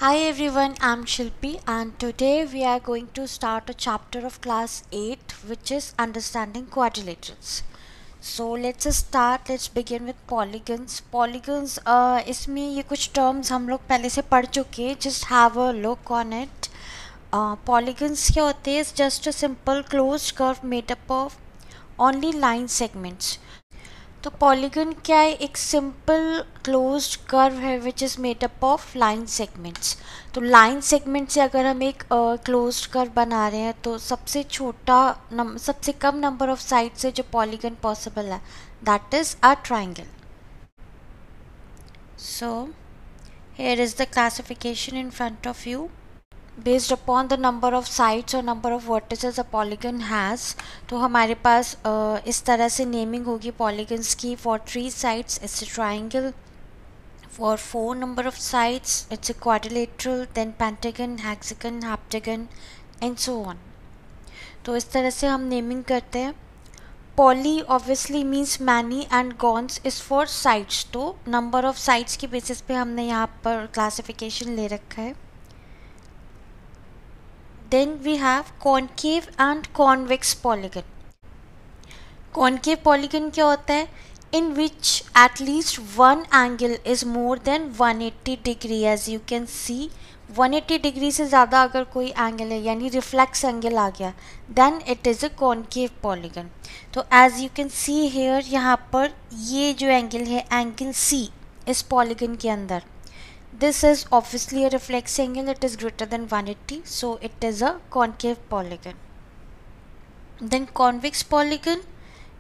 Hi everyone, I'm Shilpi and today we are going to start a chapter of class 8 which is understanding quadrilaterals. So let's begin with polygons. Polygons इसमें ये कुछ terms हम लोग पहले से पढ़ चुके हैं, just have a look on it. Polygons क्या होते हैं? It's just a simple closed curve made up of only line segments. तो पॉलीगन क्या है? एक सिंपल क्लोज्ड कर्व है which is made up of line segments. तो लाइन सेगमेंट से अगर हम एक क्लोज्ड कर्व बना रहे हैं तो सबसे कम नंबर ऑफ साइड से जो पॉलीगन पॉसिबल है that is a triangle. So here is the classification in front of you. Based upon the number of sides और number of vertices a polygon has, तो हमारे पास इस तरह से नेमिंग होगी पॉलीगन्स की. For 3 sides it's a triangle, for 4 number of sides it's a quadrilateral, then pentagon, hexagon, heptagon and so on. तो इस तरह से हम नेमिंग करते हैं. Poly obviously means many and gons is for sides, तो नंबर ऑफ साइड्स की basis पे हमने यहाँ पर क्लासिफिकेशन ले रखा है. Then we have concave and convex polygon. Concave polygon क्या होता है? In which at least one angle is more than 180 degree. As you can see 180 degree से ज़्यादा अगर कोई एंगल है यानी रिफ्लेक्स एंगल आ गया then it is a concave polygon. तो as you can see here यहाँ पर ये जो एंगल है एंगल सी इस पॉलीगन के अंदर, this is obviously a reflex angle, it is greater than 180, so it is a concave polygon. Then convex polygon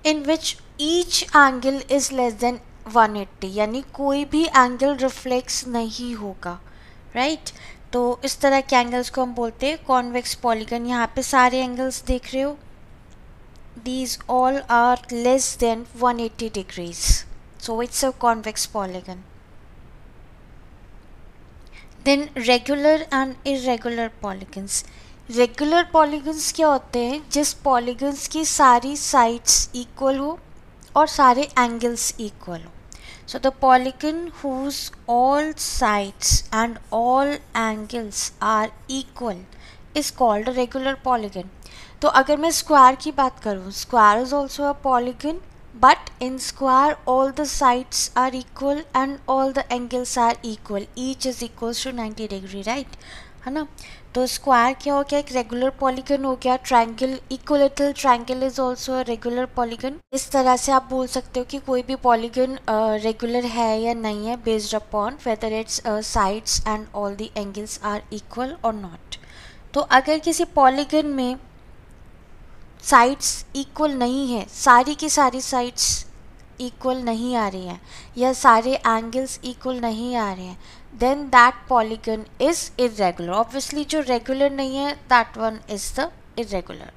in which each angle is less than 180, यानी कोई भी एंगल रिफ्लेक्स नहीं होगा, right? तो इस तरह के एंगल्स को हम बोलते हैं कॉन्वेक्स पॉलीगन. यहाँ पे सारे एंगल्स देख रहे हो, these all are less than 180 degrees, so it's a convex polygon. Then regular and irregular polygons. Regular polygons क्या होते हैं? जिस पॉलीगन्स की सारी साइड्स इक्वल हो और सारे एंगल्स इक्वल हो. So the polygon whose all sides and all angles are equal is called a regular polygon. तो अगर मैं स्क्वायर की बात करूँ, square is also a polygon, but in square all the sides are equal and all the angles are equal, each is equals to 90 degree, right? है ना? तो square क्या हो गया? एक रेगुलर पॉलीगन हो गया. Triangle, equilateral triangle is also a regular polygon. इस तरह से आप बोल सकते हो कि कोई भी पॉलीगन रेगुलर है या नहीं है based upon whether its sides and all the angles are equal और नॉट. तो अगर किसी पॉलीगन में साइड्स इक्वल नहीं है, सारी की सारी साइड्स इक्वल नहीं आ रही हैं या सारे एंगल्स इक्वल नहीं आ रहे हैं, then that polygon is irregular. Obviously जो रेगुलर नहीं है that one is the irregular.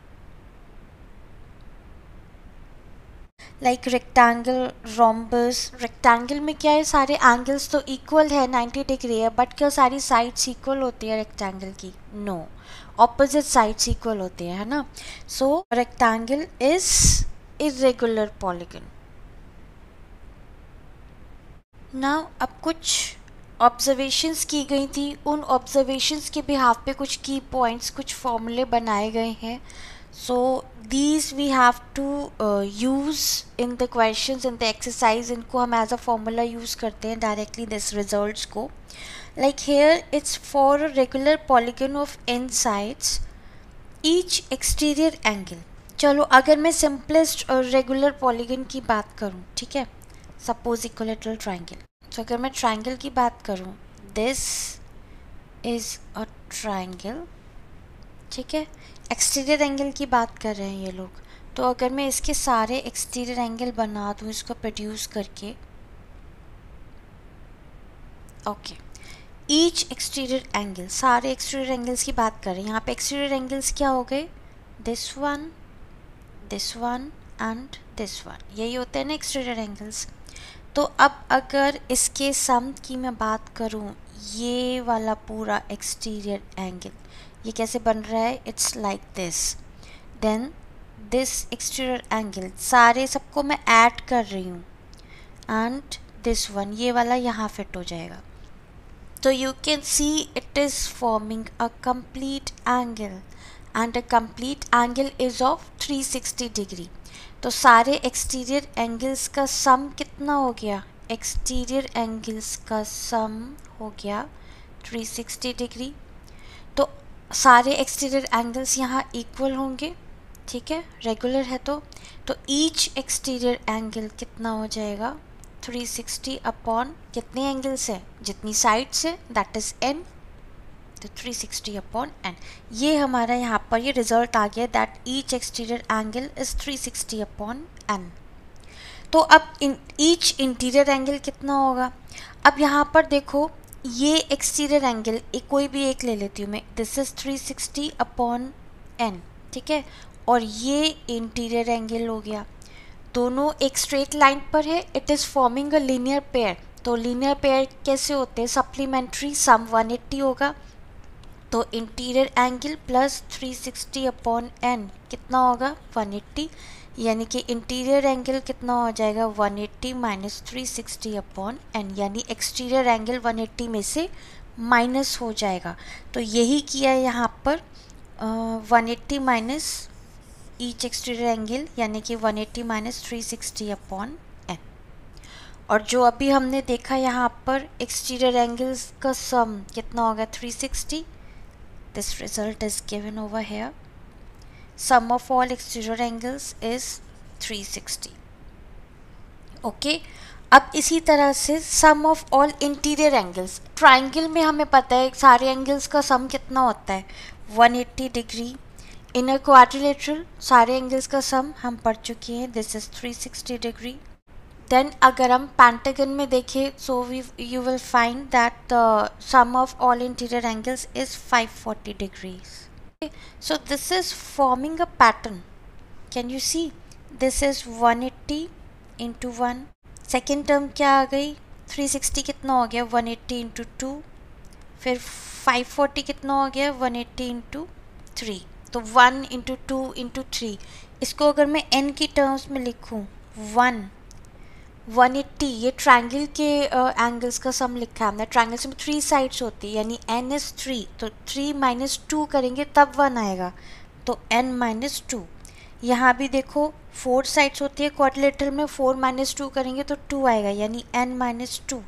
Like rectangle, rhombus. Rectangle में क्या है? सारे एंगल्स तो इक्वल है, 90 डिग्री है, बट क्या सारी साइड्स इक्वल होती है रेक्टेंगल की? नो, ऑपोजिट साइड्स इक्वल होती है ना. So rectangle is irregular polygon. Now अब कुछ ऑब्जर्वेशंस की गई थी, उन ऑब्जर्वेशंस के बिहाफ पे कुछ की पॉइंट्स, कुछ फॉर्मूले बनाए गए हैं. so these we have to use in the questions in the exercise. इनको हम एज अ फॉर्मूला यूज़ करते हैं डायरेक्टली दिस रिजल्ट्स को. like here it's for a regular polygon of n sides each exterior angle. चलो अगर मैं simplest और regular polygon की बात करूँ, ठीक है, सपोज इक्विलेटरल ट्राइंगल. तो अगर मैं ट्राइंगल की बात करूँ, दिस इज़ अ ट्राइंगल, ठीक है. एक्सटीरियर एंगल की बात कर रहे हैं ये लोग. तो अगर मैं इसके सारे एक्सटीरियर एंगल बना दूँ इसको प्रोड्यूस करके, ओके, ईच एक्सटीरियर एंगल, सारे एक्सटीरियर एंगल्स की बात कर रहे हैं. यहाँ पे एक्सटीरियर एंगल्स क्या हो गए? This one and this one, यही होते हैं ना एक्सटीरियर एंगल्स. तो अब अगर इसके सम की मैं बात करूँ, ये वाला पूरा एक्सटीरियर एंगल ये कैसे बन रहा है? It's like this. Then this exterior angle, सारे सबको मैं ऐड कर रही हूँ, एंड दिस वन, ये वाला यहाँ फिट हो जाएगा. So you can see it is forming a complete angle and a complete angle is of 360 degree. तो सारे एक्सटीरियर एंगल्स का सम कितना हो गया? एक्सटीरियर एंगल्स का सम हो गया 360 डिग्री। तो सारे एक्सटीरियर एंगल्स यहाँ इक्वल होंगे, ठीक है, रेगुलर है तो ईच एक्सटीरियर एंगल कितना हो जाएगा? 360 अपॉन कितने एंगल्स हैं? जितनी साइड्स है, दैट इज n, तो 360 अपॉन n। ये हमारा यहाँ पर ये रिजल्ट आ गया that each exterior angle is 360 upon n। तो अब ईच इंटीरियर एंगल कितना होगा? अब यहाँ पर देखो, ये एक्सटीरियर एंगल कोई भी एक ले लेती हूँ मैं, दिस इज 360 अपॉन n, ठीक है, और ये इंटीरियर एंगल हो गया। दोनों एक स्ट्रेट लाइन पर है, it is forming a linear pair. तो लीनियर पेयर कैसे होते हैं? सप्लीमेंट्री सम 180 होगा, तो interior angle plus 360 upon n कितना होगा? 180, यानी कि इंटीरियर एंगल कितना हो जाएगा? 180 माइनस 360 अपॉन n, यानी एक्सटीरियर एंगल 180 में से माइनस हो जाएगा। तो यही किया यहाँ पर 180 माइनस ईच एक्सटीरियर एंगल, यानी कि 180 माइनस 360 अपॉन n। और जो अभी हमने देखा यहाँ पर एक्सटीरियर एंगल्स का सम कितना होगा? 360। This result is given over here, sum of all exterior angles is 360। Okay, अब इसी तरह से sum of all interior angles, triangle में हमें पता है सारे एंगल्स का सम कितना होता है? 180 डिग्री। इन अ क्वाड्रिलेटरल सारे एंगल्स का सम हम पढ़ चुके हैं, दिस इज 360 डिग्री। देन अगर हम पेंटागन में देखें, so you will find that the sum of all interior angles is 540 degrees. So this is forming a pattern, can you see? This is 180 into 1, second term क्या आ गई? 360 कितना हो गया? 180 इंटू 2, फिर 540 कितना हो गया? 180 इंटू 3, तो 1 इंटू 2 इंटू 3। इसको अगर मैं n की टर्म्स में लिखूँ, 180, ये ट्रायंगल के एंगल्स का सम लिखा है हमने। ट्रायंगल्स में 3 साइड्स होती है, यानी n इज 3, तो 3 माइनस 2 करेंगे तब 1 आएगा, तो n माइनस 2। यहाँ भी देखो 4 साइड्स होती है क्वाड्रिलेटरल में, 4 माइनस 2 करेंगे तो 2 आएगा, यानी n माइनस 2।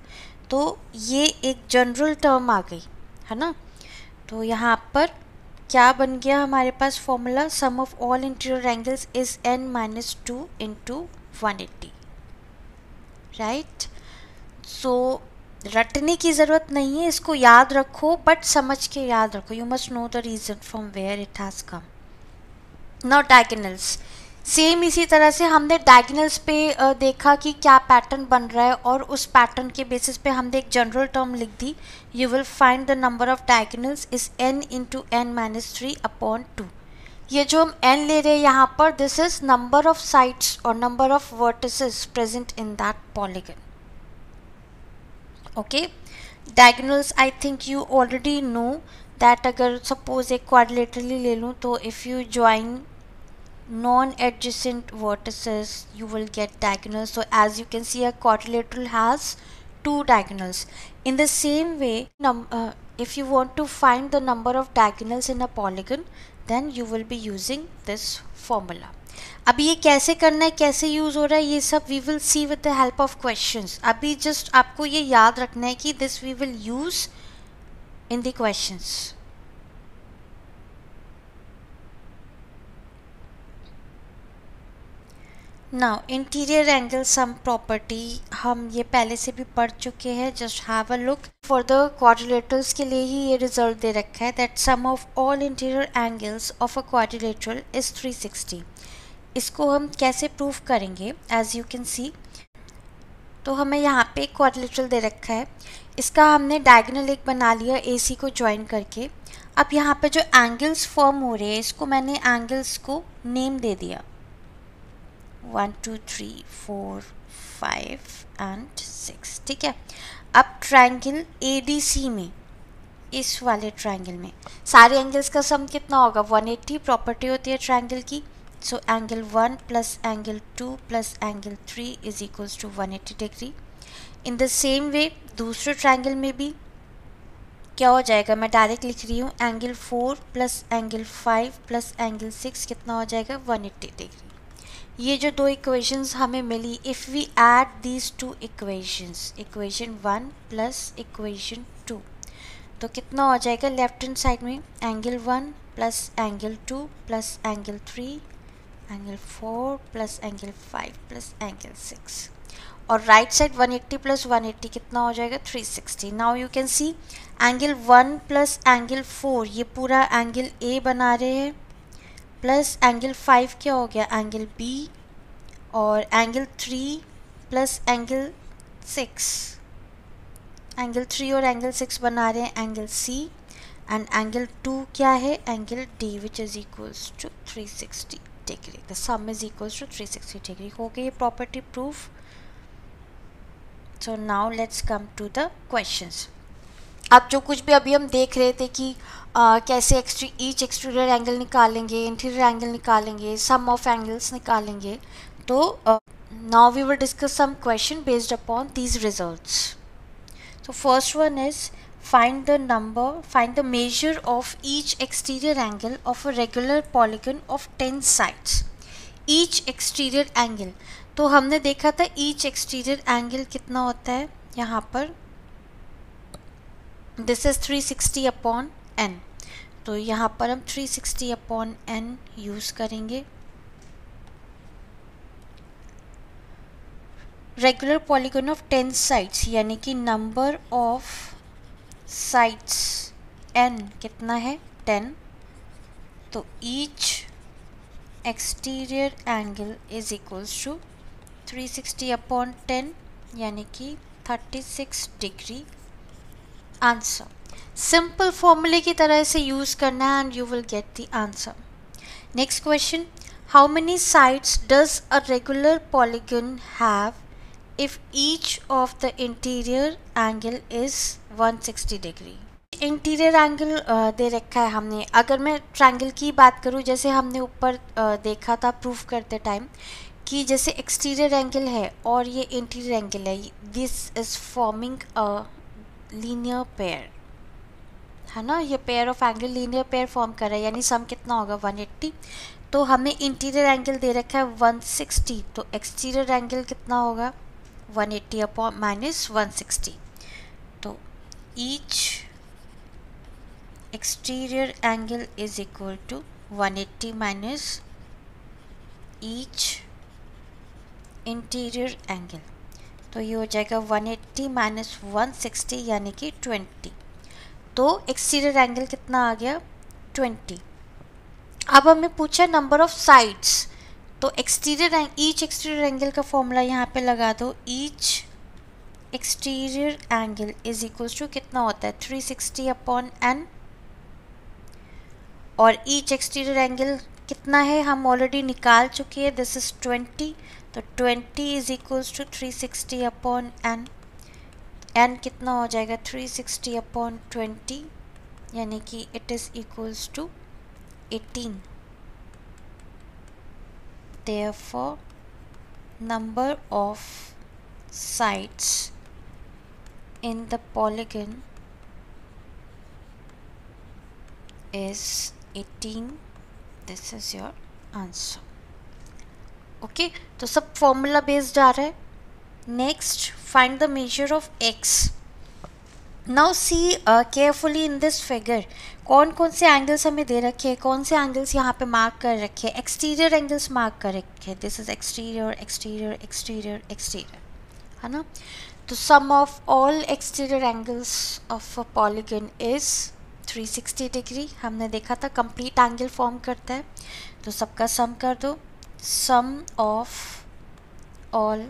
तो ये एक जनरल टर्म आ गई है ना। तो यहाँ पर क्या बन गया हमारे पास formula? Sum of all interior angles is n minus 2 into 180, right. So रटने की ज़रूरत नहीं है, इसको याद रखो, बट समझ के याद रखो। You must know the reason from where it has come. Now diagonals, same इसी तरह से हमने डायगोनल्स पे देखा कि क्या पैटर्न बन रहा है, और उस पैटर्न के बेसिस पे हमने एक जनरल टर्म लिख दी। You will find the number of diagonals is n into n minus 3 upon 2। ये जो हम n ले रहे हैं यहाँ पर, this is number of sides और number of vertices present in that polygon. Okay, diagonals I think you already know that अगर सपोज एक क्वाड्रिलेटरली ले लूँ, तो if you join non-adjacent vertices you will get diagonals. So as you can see, a quadrilateral has 2 diagonals. In the same way, if you want to find the number of diagonals in a polygon, then you will be using this formula. अभी ये कैसे करना है, कैसे use हो रहा है, ये सब we will see with the help of questions. अभी just आपको ये याद रखना है कि this we will use in the questions. Now interior angle sum property हम ये पहले से भी पढ़ चुके हैं, just have a look. For the quadrilaterals के लिए ही ये रिजल्ट दे रखा है that sum of all interior angles of a quadrilateral is 360। इसको हम कैसे प्रूव करेंगे? एज यू कैन सी, तो हमें यहाँ पे एक क्वाड्रिलेटरल दे रखा है, इसका हमने डायगोनल एक बना लिया AC को ज्वाइन करके। अब यहाँ पे जो एंगल्स फॉर्म हो रहे हैं, इसको मैंने एंगल्स को नेम दे दिया, 1 2 3 4 5 एंड 6, ठीक है। अब ट्रायंगल ADC में, इस वाले ट्रायंगल में सारे एंगल्स का सम कितना होगा? 180 प्रॉपर्टी होती है ट्रायंगल की। So angle 1 plus angle 2 plus angle 3 is equals to 180 degree. In the same way दूसरे ट्रायंगल में भी क्या हो जाएगा, मैं डायरेक्ट लिख रही हूँ, angle 4 plus angle 5 plus angle 6 कितना हो जाएगा 180 डिग्री। ये जो दो इक्वेशंस हमें मिली, if we add these two equations, equation 1 plus equation 2, तो कितना हो जाएगा लेफ्ट हैंड साइड में, angle 1 plus angle 2 plus angle 3 angle 4 plus angle 5 plus angle 6, और राइट साइड 180 प्लस 180 कितना हो जाएगा 360। Now you can see angle 1 plus angle 4 ये पूरा एंगल ए बना रहे हैं, प्लस एंगल 5 क्या हो गया एंगल बी, और एंगल 3 प्लस एंगल 6, एंगल 3 और एंगल 6 बना रहे हैं एंगल सी, एंड एंगल 2 क्या है angle D which is equals to 360 degree. The sum is equals to 360 degree. हो गई ये property proof. So now let's come to the questions. अब जो कुछ भी अभी हम देख रहे थे कि कैसे ईच एक्सटीरियर एंगल निकालेंगे, इंटीरियर एंगल निकालेंगे, सम ऑफ एंगल्स निकालेंगे, तो now we will discuss some question based upon these results. So first one is find the measure of each exterior angle of a regular polygon of 10 sides. Each exterior angle, तो हमने देखा था each exterior angle कितना होता है यहाँ पर, this is 360 upon n, तो यहाँ पर हम 360 upon n यूज़ करेंगे। रेगुलर पॉलीगन ऑफ 10 साइड्स, यानी कि नंबर ऑफ साइड्स n कितना है 10, तो each exterior angle is equals to 360 upon 10 यानी कि 36 डिग्री। आंसर सिंपल फॉर्मूले की तरह से यूज़ करना है and you will get the answer. Next question, how many sides does a regular polygon have if each of the interior angle is 160 degree। Interior angle दे रखा है हमने। अगर मैं ट्रायंगल की बात करूँ, जैसे हमने ऊपर देखा था प्रूफ करते टाइम कि जैसे एक्सटीरियर एंगल है और ये इंटीरियर एंगल है, this is forming a linear pair, है ना, ये pair of angle linear pair form कर रहा है, यानी सम कितना होगा 180। तो हमें इंटीरियर एंगल दे रखा है 160, तो एक्सटीरियर एंगल कितना होगा 180 अपॉन माइनस 160, तो each exterior angle is equal to 180 minus each interior angle, तो ये हो जाएगा 180 माइनस 160 यानी कि 20, तो एक्सटीरियर एंगल कितना आ गया 20। अब हमें पूछा नंबर ऑफ साइड्स, तो ईच एक्सटीरियर एंगल का फॉर्मूला यहाँ पे लगा दो, each exterior angle is equals to कितना होता है 360 अपॉन n, और ईच एक्सटीरियर एंगल कितना है हम ऑलरेडी निकाल चुके हैं, दिस इज 20, तो 20 is equals to 360 upon n, n कितना हो जाएगा 360 अपॉन 20 यानी कि it is equals to 18। Therefore, number of sides in the polygon is 18. This is your answer. Okay, तो सब formula based आ रहा है। Next, find the measure of x. Now see carefully in this figure, कौन कौन से angles हमें दे रखे हैं, कौन से एंगल्स यहाँ पे मार्क कर रखे हैं, एक्सटीरियर एंगल्स मार्क कर रखे हैं, this is exterior exterior exterior exterior, है ना। तो sum of all exterior angles of a polygon is 360 degree. हमने देखा था कंप्लीट एंगल फॉर्म करता है, तो सबका सम कर दो, sum of all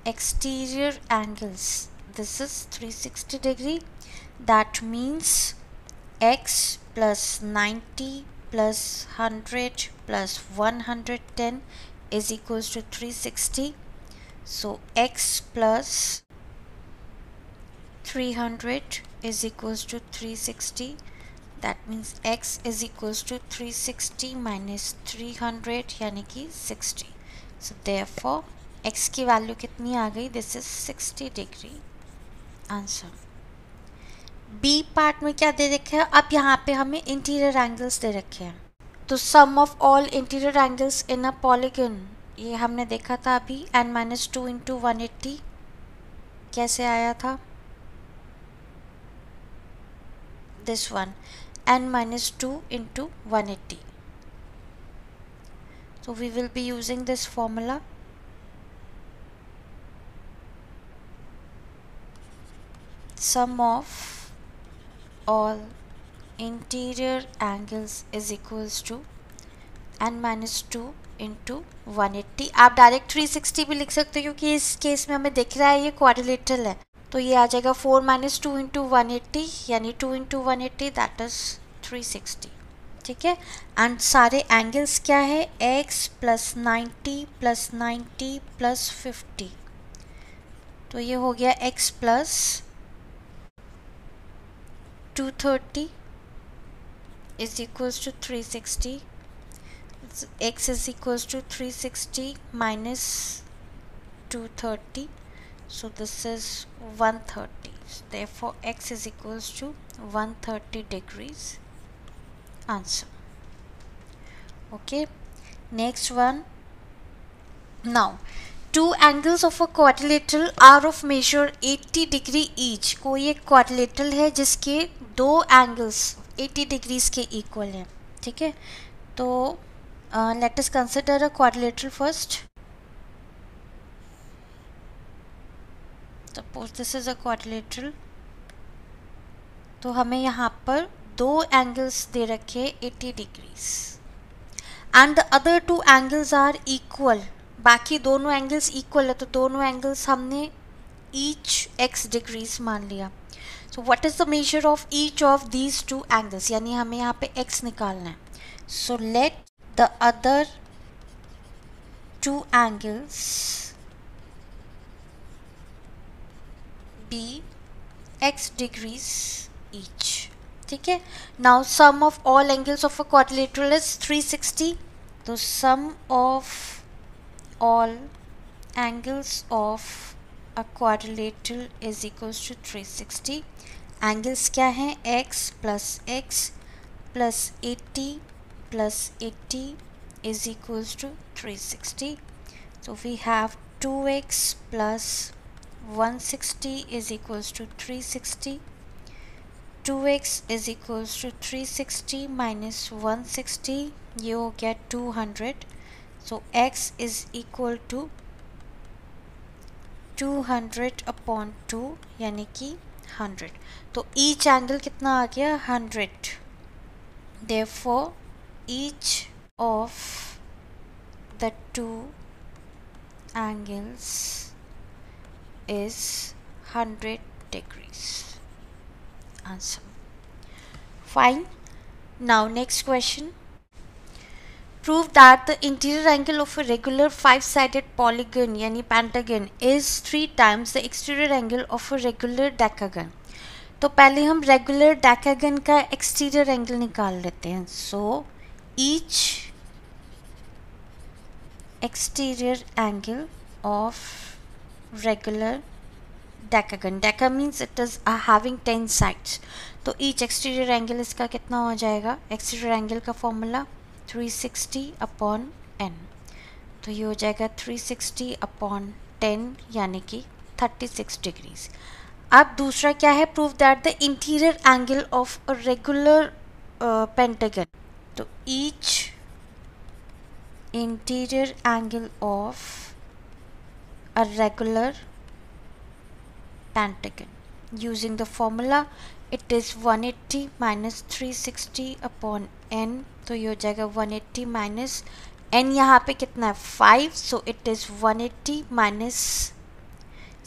exterior angles, this is 360 degree, that means x plus 90 plus 100 plus 110 is equals to 360, so x plus 300 is equals to 360, that means x is equals to 360 minus 300 यानी कि 60, so therefore x की value कितनी आ गई, this is 60 degree। Answer. B part में क्या दे रखे हैं, अब यहाँ पे हमें इंटीरियर एंगल्स दे रखे हैं। तो sum of all interior angles in a polygon, ये हमने देखा था अभी, n-2 इंटू 180 कैसे आया था, this one n-2 into 180. So we will be using this formula. Sum of all interior angles is equals to n-2 into 180. आप direct 360 भी लिख सकते हो क्योंकि इस केस में हमें दिख रहा है ये क्वाड्रिलेटरल है, तो ये आ जाएगा 4 - 2 इंटू 180 यानी 2 इंटू 180 दैट इज 360. ठीक है, एंड सारे एंगल्स क्या है, x प्लस 90 प्लस 90 प्लस 50, तो ये हो गया x plus 230 is equals to 360. x is equals to 360 minus 230, so this is 130. Therefore x is equals to 130 degrees. Answer. Okay, next one. Now two angles of a quadrilateral are of measure 80 degree each. कोई एक quadrilateral है जिसके दो angles 80 degrees के equal हैं. ठीक है, तो let us consider a quadrilateral first. Suppose this is a quadrilateral, तो हमें यहाँ पर दो एंगल्स दे रखे 80 degrees and the other two angles are equal. बाकी दोनों एंगल्स इक्वल है, तो दोनों एंगल्स हमने ईच x डिग्रीज मान लिया. So what is the measure of each of these two angles, यानी हमें यहाँ पे x निकालना है. So let the other two angles be x degrees each. ठीक है, now sum of all angles of a quadrilateral is 360. तो sum of all angles of a quadrilateral is equals to 360. angles क्या हैं, x plus 80 plus 80 is equals to 360. So we have 2x plus 160 is equals to 360. 2x is equals to 360 minus 160, ये हो गया 200. So x is equal to 200 upon 2 यानी कि 100. तो each angle कितना आ गया, 100. Therefore each of the two angles is 100 degrees. Answer. Fine. Now next question. Prove that the interior angle of a regular 5-sided polygon यानी pentagon is 3 times the exterior angle of a regular decagon. तो पहले हम regular decagon का exterior angle निकाल लेते हैं. सो each exterior angle of regular decagon, deca means it is having 10 sides, तो each exterior angle इसका कितना हो जाएगा, exterior angle का फॉर्मूला 360 upon n, तो ये हो जाएगा 360 upon 10 यानी कि 36 डिग्रीज. अब दूसरा क्या है, prove that the interior angle of a regular pentagon, तो each interior angle of a regular pentagon using the formula it is 180 minus 360 upon n, तो ये हो जाएगा 180 माइनस n, यहाँ पे कितना है 5, so it is 180 minus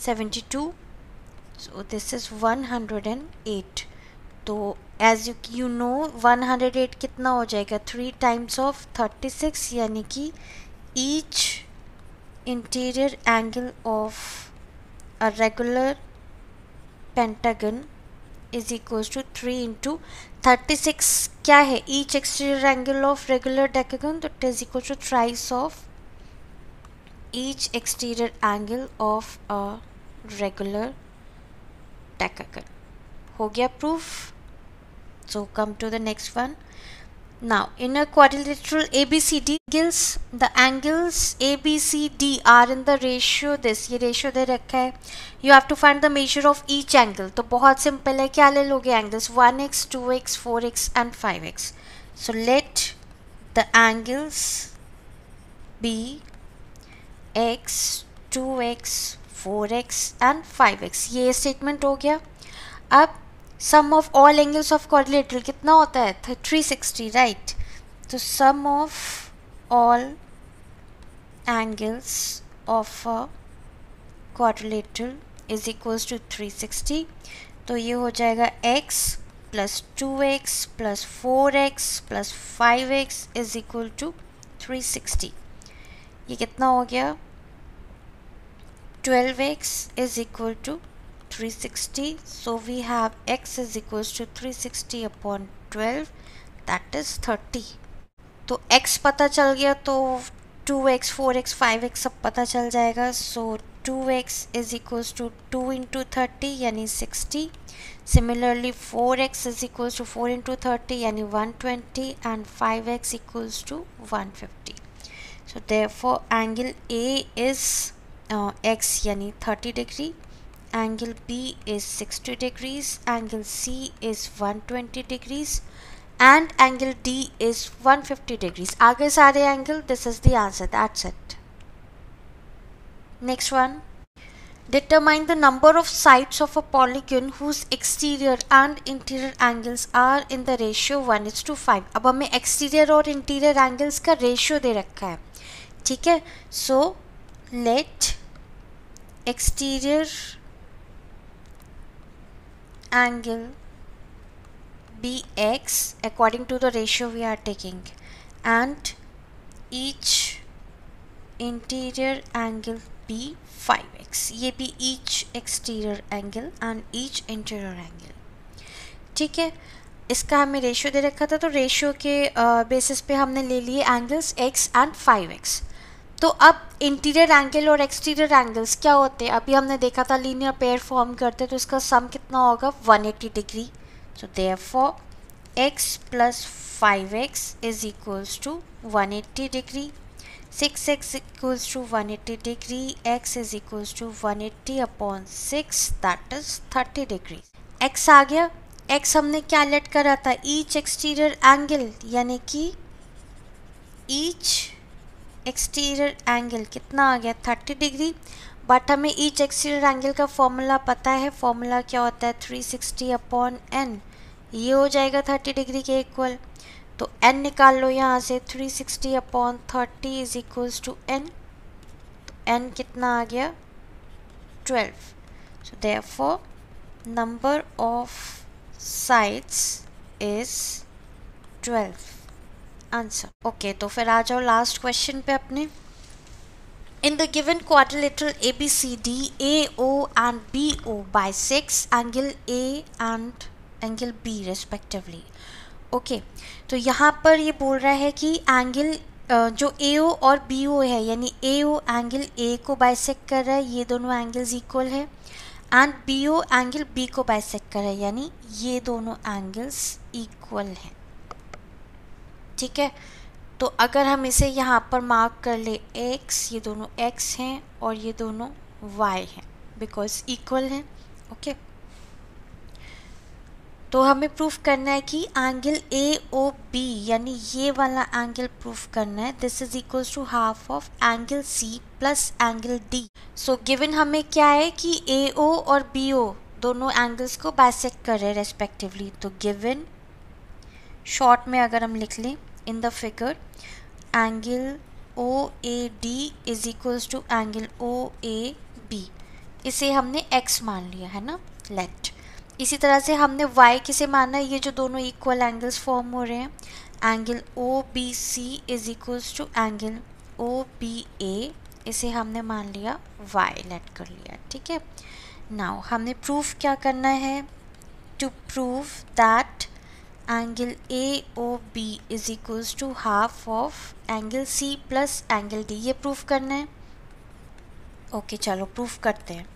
72, so this is 108. तो as you know 108 कितना हो जाएगा, 3 times of 36 यानी कि each interior angle of a regular pentagon is equals to 3 into 36 क्या है, each exterior angle of regular decagon, तो it is equal to thrice of each exterior angle of a regular decagon. हो गया proof. So come to the next one. Now, in a quadrilateral ABCD, the angles ABCD are in the ratio this. ये ratio दे रखा है. You have to find the measure of each angle. तो बहुत simple है. क्या ले लोगे angles? 1x, 2x, 4x and 5x. So let the angles be x, 2x, 4x and 5x. ये statement हो गया. अब sum of all angles of quadrilateral कितना होता है? 360, राइट. तो sum of all angles of a quadrilateral is equals to 360. तो ये हो जाएगा x plus 2x plus 4x plus 5x is equal to 360. ये कितना हो गया? 12x is equal to 360. So we have x is equals to 360 upon 12, that is 30. तो x पता चल गया तो 2x, 4x, 5x सब पता चल जाएगा. So 2x is equals to 2 into 30 यानी 60. Similarly 4x is equals to 4 into 30 यानी 120 and 5x equals to 150. So therefore angle A is x यानी 30 degree. Angle B is 60 degrees, angle C is 120 degrees and angle D is 150 degrees. आगे सारे angle, this is the answer, that's it. Next one. Determine the number of sides of a polygon whose exterior and interior angles are in the ratio 1:5. अब हमें exterior और interior angles का ratio दे रखा है, ठीक है. So let exterior angle be x according to the ratio we are taking and each interior angle be 5x. ये भी each exterior angle and each interior angle, ठीक है. इसका हमें रेशियो दे रखा था तो रेशियो के बेसिस पे हमने ले लिए एंगल्स x एंड 5x. तो अब इंटीरियर एंगल और एक्सटीरियर एंगल्स क्या होते हैं? अभी हमने देखा था लीनियर पेयर फॉर्म करते तो इसका सम कितना होगा? 180 degree. So therefore x plus 5x is equals to 180 degree. 6x equals to 180 degree. x is equals to 180 upon 6, that is 30 degree. x आ गया. x हमने क्या लेट करा था? ईच एक्सटीरियर एंगल, यानी कि ईच एक्सटीरियर एंगल कितना आ गया? 30 डिग्री. बट हमें ईच एक्सटीरियर एंगल का फॉर्मूला पता है. फॉर्मूला क्या होता है? 360 अपॉन n. ये हो जाएगा 30 डिग्री के इक्वल. तो n निकाल लो यहाँ से. 360 upon 30 is equals to n. तो n कितना आ गया? 12. So therefore number of sides is 12. Answer. Okay, तो फिर आ जाओ लास्ट क्वेश्चन पे अपने. In the given quadrilateral ABCD, AO एंड BO bisects angle A and angle B respectively. Okay, तो यहाँ पर ये बोल रहा है कि एंगल जो AO और BO है, यानी AO एंगल A को बाइसेक्ट कर रहा है, ये दोनों एंगल्स इक्वल है. एंड BO एंगल B को बाइसेक्ट कर रहा है, यानी ये दोनों एंगल्स इक्वल हैं, ठीक है. तो अगर हम इसे यहाँ पर मार्क कर ले x, ये दोनों x हैं और ये दोनों y हैं, बिकॉज इक्वल हैं. ओके, तो हमें प्रूफ करना है कि एंगल AOB, यानी ये वाला एंगल प्रूफ करना है. This is equals to half of angle C plus angle D. So given हमें क्या है कि AO और BO दोनों एंगल्स को बाइसेक्ट कर रहे हैं रेस्पेक्टिवली. तो गिवन शॉर्ट में अगर हम लिख लें in the figure, angle OAD is equals to angle OAB. इसे हमने x मान लिया है ना, लेट. इसी तरह से हमने y किसे माना है? ये जो दोनों इक्वल एंगल्स फॉर्म हो रहे हैं, angle OBC is equals to angle OBA. इसे हमने मान लिया y, लेट कर लिया, ठीक है. नाउ हमने प्रूफ क्या करना है? To prove that angle AOB is equals to half of angle C plus angle D. ये प्रूफ करना है. ओके, चलो प्रूफ करते हैं.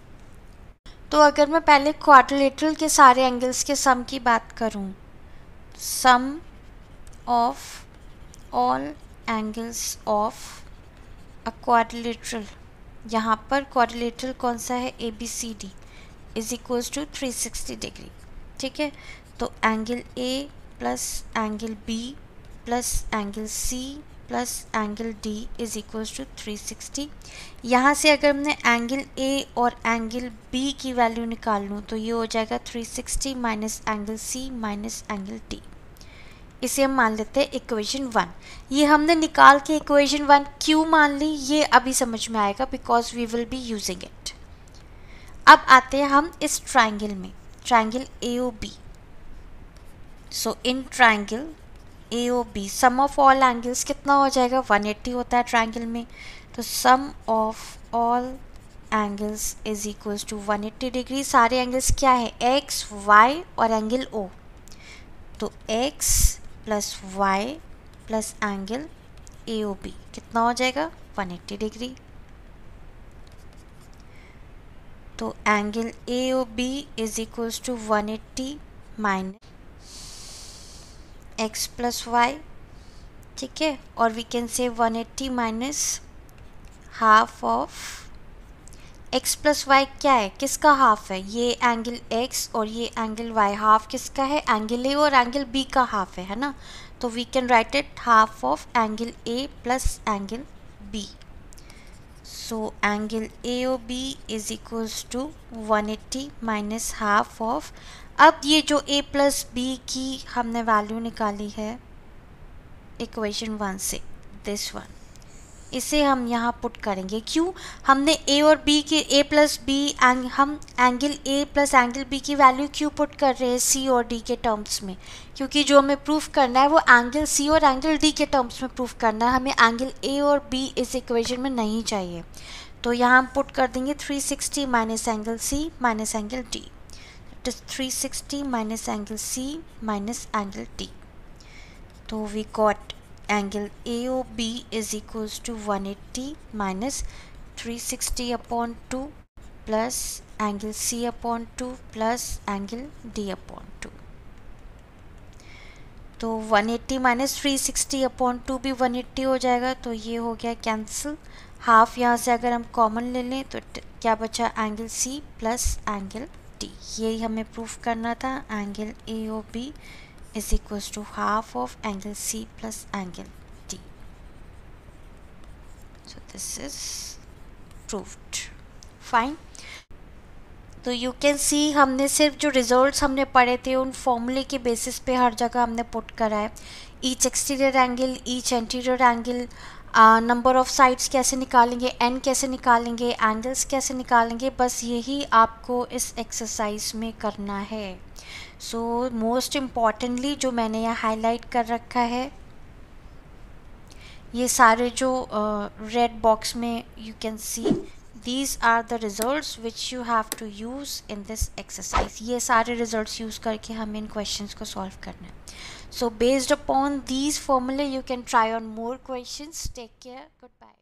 तो अगर मैं पहले क्वाड्रिलेटरल के सारे एंगल्स के सम की बात करूं, sum of all angles of a quadrilateral, यहाँ पर क्वाड्रिलेटरल कौन सा है, ABCD is equals to 360 degree. ठीक है, तो angle A plus angle B plus angle C plus angle D is equals to 360। यहाँ से अगर हमने एंगल A और एंगल B की वैल्यू निकाल लूँ तो ये हो जाएगा 360 minus angle C minus angle D। इसे हम मान लेते हैं इक्वेशन 1। ये हमने निकाल के इक्वेशन 1 क्यों मान ली ये अभी समझ में आएगा, because we will be using it. अब आते हैं हम इस ट्राइंगल में, triangle AOB। So in triangle AOB sum of all angles कितना हो जाएगा, 180 होता है ट्राइंगल में। तो sum of all angles is equals to 180 degree. सारे एंगल्स क्या है, X, Y और एंगल O। तो X plus Y plus angle AOB कितना हो जाएगा, 180 डिग्री। तो angle AOB is equals to 180 minus X plus Y। ठीक है, और we can say 180 minus half of x plus y क्या है, किसका हाफ है, ये एंगल x और ये एंगल y, हाफ किसका है, एंगल a और एंगल b का हाफ है ना। तो we can write it half of angle a plus angle b। So angle AOB is equals to 180 minus half of, अब ये जो a प्लस b की हमने वैल्यू निकाली है इक्वेशन 1 से, दिस वन, इसे हम यहाँ पुट करेंगे। क्यों, हमने A और B के A प्लस B हम angle A plus angle B की वैल्यू क्यों पुट कर रहे हैं C और D के टर्म्स में, क्योंकि जो हमें प्रूफ करना है वो एंगल C और एंगल D के टर्म्स में प्रूफ करना है, हमें एंगल A और B इस इक्वेशन में नहीं चाहिए। तो यहाँ हम पुट कर देंगे 360 minus angle C minus angle D, it is 360 minus angle C minus angle D। तो we got angle AOB is equals to 180 minus 360 upon 2 plus angle C upon 2 plus angle D upon 2। तो 180 minus 360 upon 2 भी 180 हो जाएगा, तो ये हो गया cancel. Half यहाँ से अगर हम कॉमन ले लें तो क्या बचा, angle C plus angle D। यही हमें प्रूफ करना था, angle AOB is equals to half of angle C plus angle D. So this is proved. Fine. तो you can see हमने सिर्फ जो रिजल्ट्स हमने पढ़े थे उन फॉर्मूले के बेसिस पे हर जगह हमने पुट करा है। Each exterior angle, each anterior angle, number of sides कैसे निकालेंगे, n कैसे निकालेंगे, एंगल्स कैसे निकालेंगे, बस यही आपको इस एक्सरसाइज में करना है। सो मोस्ट इम्पॉर्टेंटली जो मैंने यहाँ हाईलाइट कर रखा है, ये सारे जो रेड बॉक्स में you can see, these are the results which you have to use in this exercise. ये सारे रिजल्ट्स यूज़ करके हमें इन क्वेश्चंस को सॉल्व करना है। So based upon these formulae you can try on more questions. Take care, good bye.